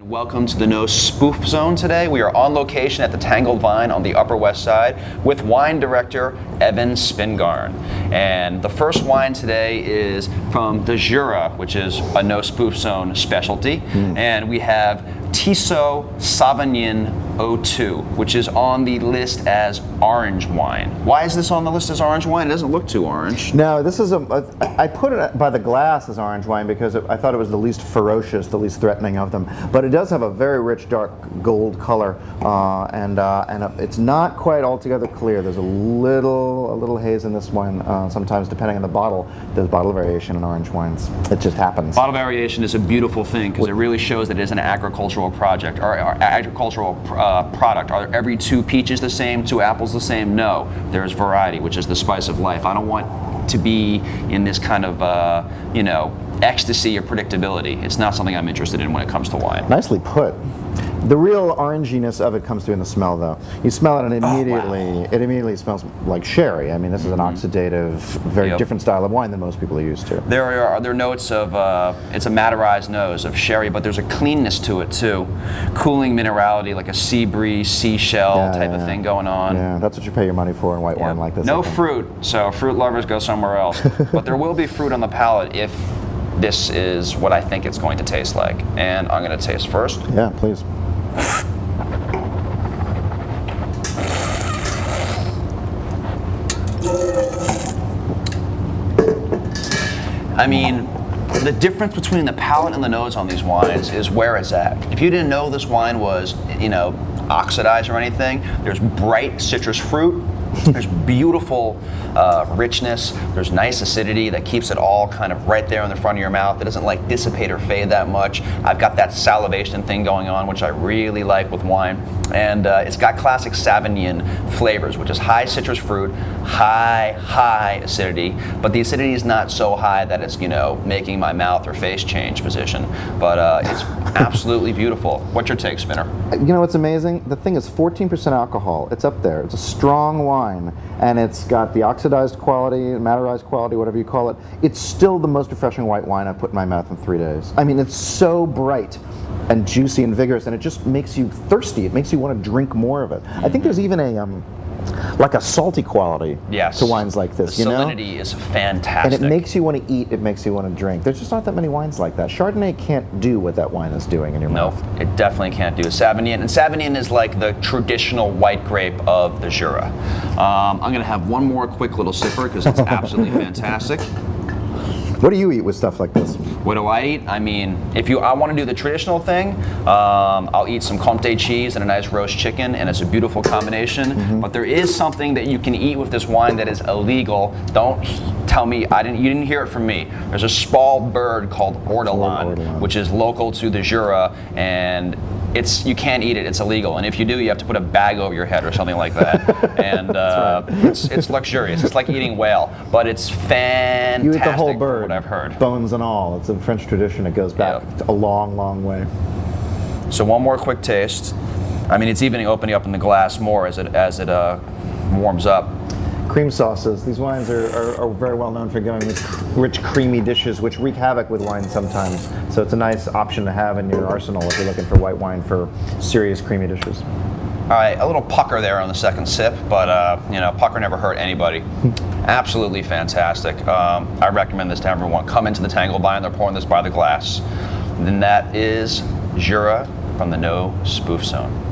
Welcome to the No Spoof Zone today. We are on location at the Tangled Vine on the Upper West Side with wine director Evan Spingarn. And the first wine today is from the Jura, which is a No Spoof Zone specialty. And we have Tissot Savagnin 02, which is on the list as orange wine. Why is this on the list as orange wine? It doesn't look too orange. No, this is I put it by the glass as orange wine because I thought it was the least ferocious, the least threatening of them. But it does have a very rich dark gold color, and it's not quite altogether clear. There's a little haze in this wine. Sometimes, depending on the bottle, there's bottle variation in orange wines. It just happens. Bottle variation is a beautiful thing because it really shows that it is an agricultural project or agricultural product. Are every two peaches the same, two apples the same? No, there's variety, which is the spice of life. I don't want to be in this kind of ecstasy or predictability. It's not something I'm interested in when it comes to wine. Nicely put. The real oranginess of it comes through in the smell, though. You smell it, and it immediately smells like sherry. I mean, this is an oxidative, very different style of wine than most people are used to. There are notes of it's a maturized nose of sherry, but there's a cleanness to it too, cooling minerality, like a sea breeze, seashell type of thing going on. Yeah, that's what you pay your money for in white wine like this. No fruit, so fruit lovers go somewhere else. But there will be fruit on the palate if this is what I think it's going to taste like. And I'm going to taste first. Yeah, please. I mean, the difference between the palate and the nose on these wines is where it's at. If you didn't know this wine was, oxidized or anything, there's bright citrus fruit. There's beautiful richness. There's nice acidity that keeps it all kind of right there in the front of your mouth. It doesn't like dissipate or fade that much. I've got that salivation thing going on, which I really like with wine. And it's got classic Savagnin flavors, which is high citrus fruit, high acidity. But the acidity is not so high that it's, making my mouth or face change position. But it's absolutely beautiful. What's your take, Spinner? You know what's amazing? The thing is 14% alcohol. It's up there. It's a strong wine, and it's got the oxidized quality, maturized quality, whatever you call it. It's still the most refreshing white wine I've put in my mouth in 3 days. I mean, it's so bright and juicy and vigorous, and it just makes you thirsty. It makes you want to drink more of it. I think there's even a salty quality to wines like this. The salinity is fantastic. And it makes you want to eat, it makes you want to drink. There's just not that many wines like that. Chardonnay can't do what that wine is doing in your mouth. Nope, it definitely can't do. Savagnin, and Savagnin is like the traditional white grape of the Jura. I'm going to have one more quick little sipper because it's absolutely fantastic. What do you eat with stuff like this? What do I eat? I mean, I want to do the traditional thing, I'll eat some Comté cheese and a nice roast chicken, and it's a beautiful combination. But there is something that you can eat with this wine that is illegal. Don't tell me you didn't hear it from me. There's a small bird called ortolan, which is local to the Jura, and you can't eat it. It's illegal, and if you do, you have to put a bag over your head or something like that. And it's luxurious. It's like eating whale, but it's fantastic. You eat the whole bird, what I've heard, bones and all. It's a French tradition. It goes back a long way. So one more quick taste. I mean, it's even opening up in the glass more as it warms up. Cream sauces. These wines are very well known for going with rich, creamy dishes, which wreak havoc with wine sometimes. So it's a nice option to have in your arsenal if you're looking for white wine for serious, creamy dishes. All right, a little pucker there on the second sip, but pucker never hurt anybody. Absolutely fantastic. I recommend this to everyone. Come into the Tangled Vine, they're pouring this by the glass. And then that is Jura from the No Spoof Zone.